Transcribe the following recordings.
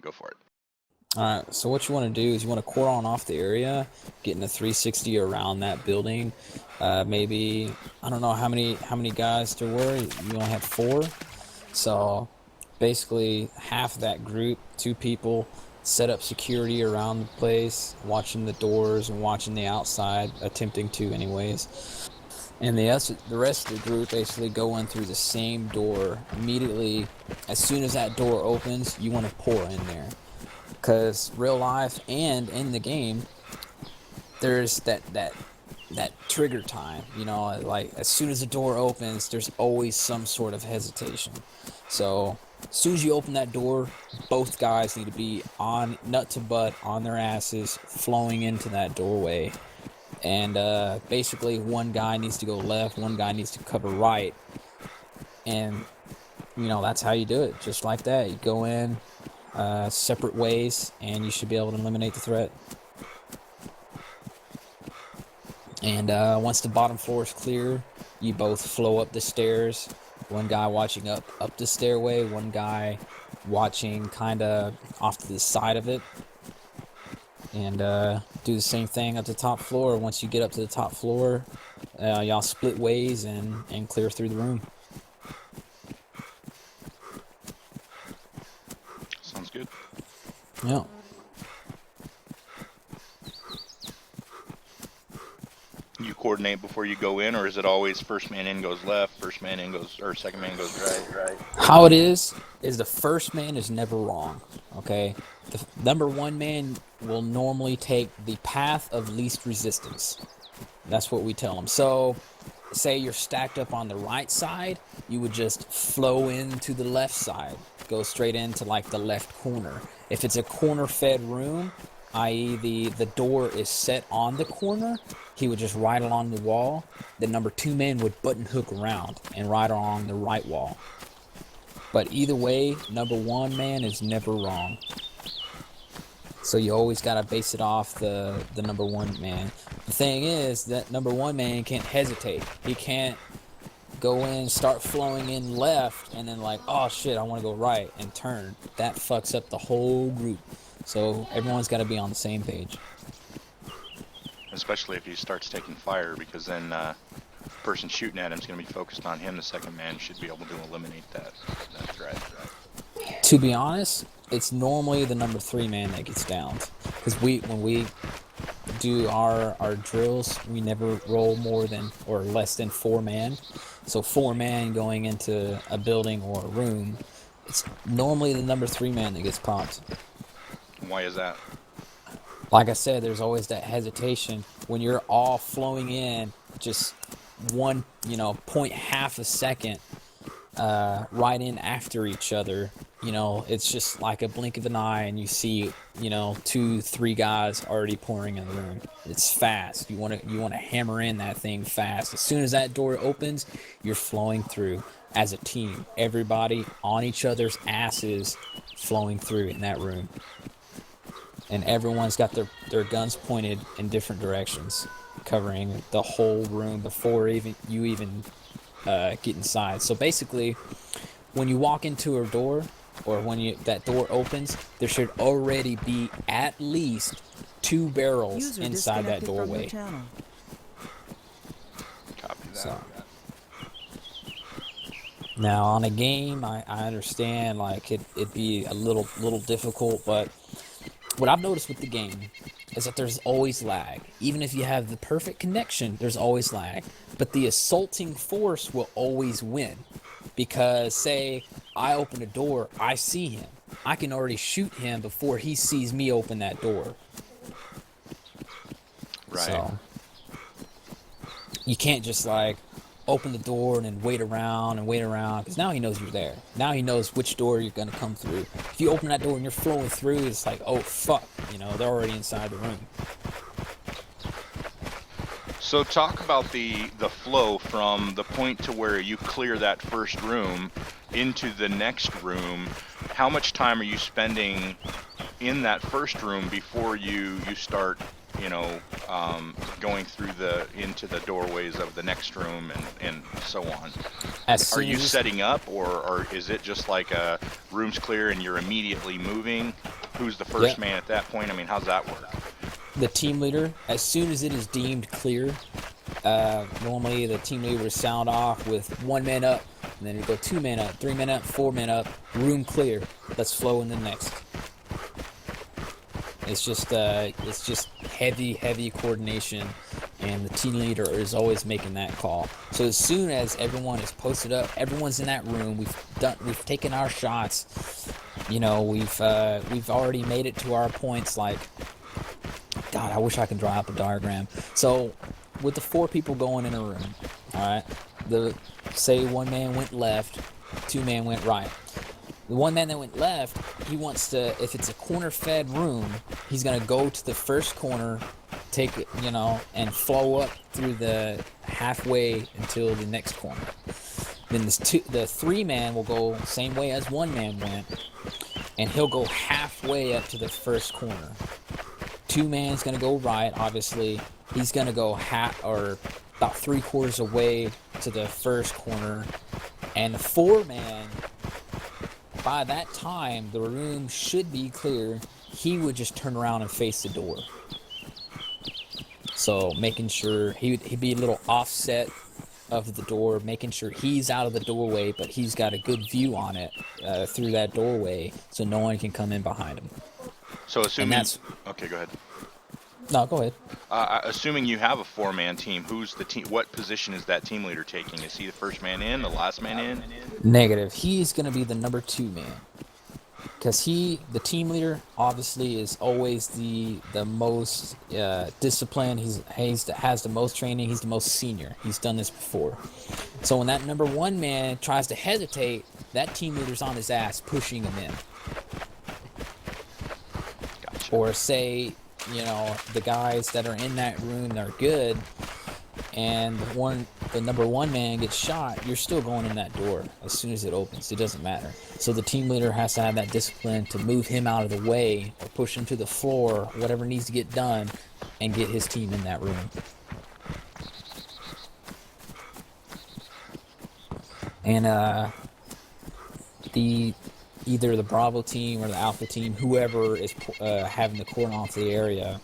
go for it. Alright, so what you want to do is you want to core on off the area, getting a 360 around that building. Maybe, I don't know how many guys there were. You only had 4. So basically half of that group, 2 people, set up security around the place, watching the doors and watching the outside, attempting to anyways. And the rest of the group basically go in through the same door immediately. As soon as that door opens, you want to pour in there. Because real life and in the game, there's that trigger time. Like as soon as the door opens, there's always some sort of hesitation. So as soon as you open that door, both guys need to be on nut to butt on their asses, flowing into that doorway. And basically, one guy needs to go left, one guy needs to cover right, and that's how you do it. Just like that, you go in separate ways, and you should be able to eliminate the threat. And once the bottom floor is clear, you both flow up the stairs. One guy watching up the stairway, one guy watching kind of off to the side of it. And do the same thing at the top floor. Once you get up to the top floor, y'all split ways and clear through the room. Sounds good. Yeah. You coordinate before you go in, or is it always first man in goes left, first man in goes, or second man goes right? How it is the first man is never wrong, okay? The number 1 man will normally take the path of least resistance. That's what we tell them. So, say you're stacked up on the right side, you would just flow into the left side. Go straight into like the left corner. If it's a corner-fed room, i.e. the door is set on the corner, he would just ride along the wall. The number 2 man would button hook around and ride along the right wall. But either way, number 1 man is never wrong. So you always gotta base it off the number 1 man. The thing is that number 1 man can't hesitate. He can't go in, start flowing in left, and then like, oh shit, I want to go right, and turn. That fucks up the whole group. So everyone's got to be on the same page. Especially if he starts taking fire, because then the person shooting at him is going to be focused on him. The second man should be able to eliminate that threat. To be honest, it's normally the number 3 man that gets downed. Because when we do our drills, we never roll more than or less than 4 man. So 4 man going into a building or a room, it's normally the number 3 man that gets popped. Why is that? Like I said, there's always that hesitation when you're all flowing in just one, 0.5 a second right in after each other. It's just like a blink of an eye, and you see, 2, 3 guys already pouring in the room. It's fast. You want to hammer in that thing fast. As soon as that door opens, you're flowing through as a team. Everybody on each other's asses, flowing through in that room. And everyone's got their guns pointed in different directions, covering the whole room before you get inside. So basically, when you walk into a door, or when that door opens, there should already be at least 2 barrels inside that doorway. Copy that. So, now on a game, I understand like it'd be a little difficult, but what I've noticed with the game is that there's always lag. Even if you have the perfect connection, there's always lag. But the assaulting force will always win. Because, say, I open a door, I see him. I can already shoot him before he sees me open that door. Right. So, you can't just, like, open the door and then wait around, because now he knows you're there. Now he knows which door you're going to come through. If you open that door and you're flowing through, it's like, oh, fuck, they're already inside the room. So talk about the flow from the point to where you clear that first room into the next room. How much time are you spending in that first room before you start you know, going through into the doorways of the next room and so on. As Are soon you as setting up, or is it just like a room's clear and you're immediately moving? Who's the first yeah, man at that point? I mean, how's that work? the team leader, as soon as it is deemed clear, normally the team leader would sound off with 1 man up, and then it go 2 men up, 3 men up, 4 men up, room clear. Let's flow in the next. It's just heavy coordination, and the team leader is always making that call. So as soon as everyone is posted up, everyone's in that room. We've taken our shots. You know, we've already made it to our points. Like, God, I wish I could draw up a diagram. So with the 4 people going in a room, all right, say 1 man went left, 2 men went right. The 1 man that went left, he wants to, if it's a corner fed room, he's going to go to the first corner, take it, you know, and flow up through the halfway until the next corner. Then the 3 man will go same way as 1 man went, and he'll go halfway up to the first corner. 2 man's going to go right, obviously. He's going to go or about 3/4 away to the first corner. And the 4 man, by that time, the room should be clear. He would just turn around and face the door. So making sure he'd be a little offset of the door, making sure he's out of the doorway, but he's got a good view on it through that doorway, so no one can come in behind him. So assuming, And that's okay, go ahead. no, go ahead. Assuming you have a 4-man team, who's the team? What position is that team leader taking? Is he the first man in, the last man in? Negative. He's going to be the number 2 man. Because the team leader, obviously is always the most disciplined. He has the most training. He's the most senior. He's done this before. So when that number 1 man tries to hesitate, that team leader's on his ass pushing him in. Gotcha. Or say, you know, the guys that are in that room are good, and the number 1 man gets shot, you're still going in that door as soon as it opens. It doesn't matter. So the team leader has to have that discipline to move him out of the way or push him to the floor, whatever needs to get done, and get his team in that room. And either the Bravo team or the Alpha team, whoever is having the cordon off the area,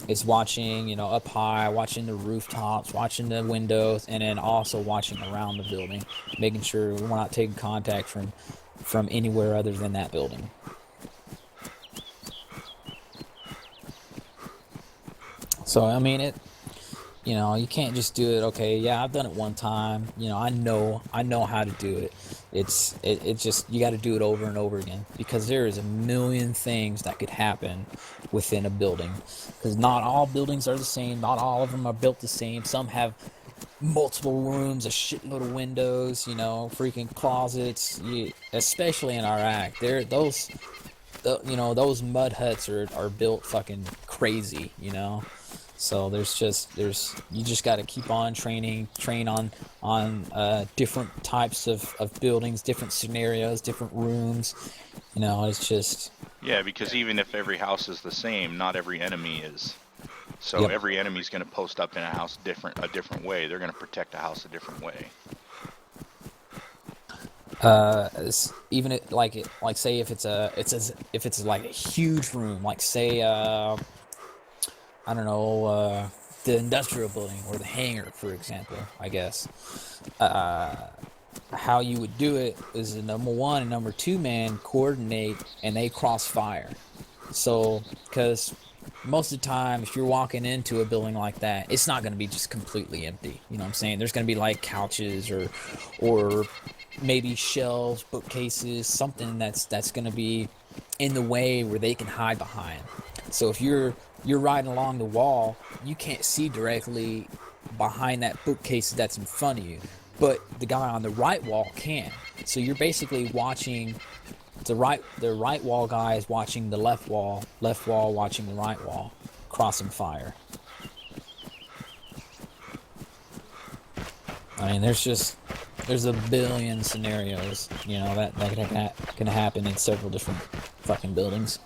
is watching, you know, up high, watching the rooftops, watching the windows, and then also watching around the building, making sure we're not taking contact from anywhere other than that building. So I mean, you know, you can't just do it. Okay, yeah, I've done it one time. You know, I know how to do it. It's just, you got to do it over and over again, because there is a million things that could happen within a building. Because not all buildings are the same. Not all of them are built the same. Some have multiple rooms, a shitload of windows. You know, freaking closets. Especially in Iraq, those mud huts are built fucking crazy. You know. So you just got to keep on train on different types of buildings, different scenarios, different rooms. You know, it's just, Yeah, because even if every house is the same, not every enemy is. So Yep. every enemy's going to post up in a house a different way. They're going to protect a house a different way. Say if it's like a huge room, like say I don't know, the industrial building or the hangar, for example, I guess. How you would do it is the number 1 and number 2 man coordinate, and they cross fire. So, because most of the time, if you're walking into a building like that, it's not going to be just completely empty. You know what I'm saying? There's going to be like couches or maybe shelves, bookcases, something that's going to be in the way where they can hide behind. So if you're riding along the wall, you can't see directly behind that bookcase that's in front of you, but the guy on the right wall can. So you're basically watching the right wall guy is watching the left wall watching the right wall, crossing fire. I mean, there's a billion scenarios, you know, that can happen in several different fucking buildings.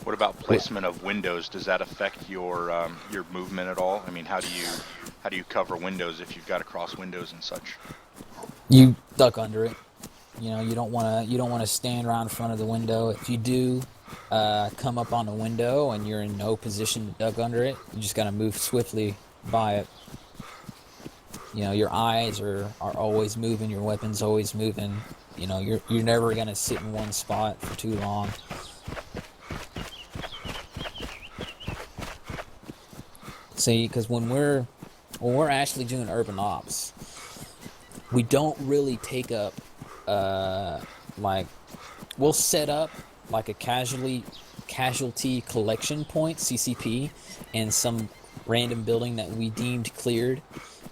What about placement of windows? Does that affect your movement at all? I mean, how do you cover windows if you've got to cross windows and such? You duck under it. You know, you don't want to stand right in front of the window. If you do come up on the window and you're in no position to duck under it, you just gotta move swiftly by it. You know, your eyes are always moving, your weapon's always moving. You know, you're never gonna sit in one spot for too long. See, because when we're actually doing urban ops, we don't really take up like we'll set up like a casualty collection point CCP in some random building that we deemed cleared.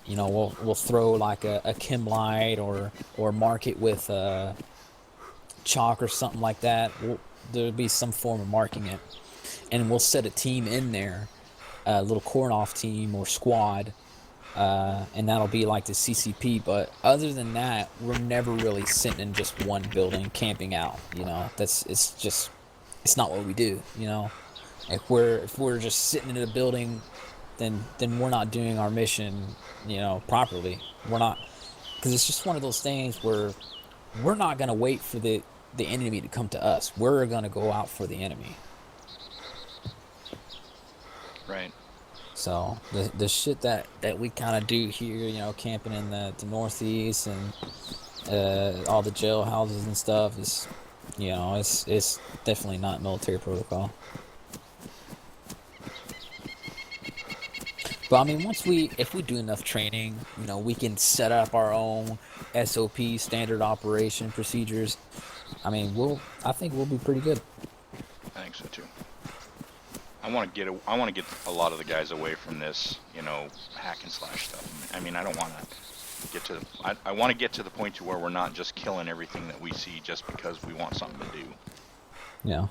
You know, we'll throw like a chem light or mark it with chalk or something like that. There'll be some form of marking it, and we'll set a team in there, a little corn off team or squad, and that'll be like the CCP. But other than that, we're never really sitting in just one building camping out. You know, it's not what we do. You know, if we're just sitting in a building, then we're not doing our mission, you know, properly. We're not, because it's just one of those things where we're not gonna wait for the enemy to come to us. We're gonna go out for the enemy. Right. So the shit that we kind of do here, you know, camping in the Northeast and all the jail houses and stuff is, you know, it's definitely not military protocol. But I mean, if we do enough training, you know, we can set up our own SOP, standard operation procedures. I mean, I think we'll be pretty good. I think so too. I want to get a lot of the guys away from this, you know, hack and slash stuff. I mean, I don't want to get to. I want to get to the point to where we're not just killing everything that we see just because we want something to do. Yeah.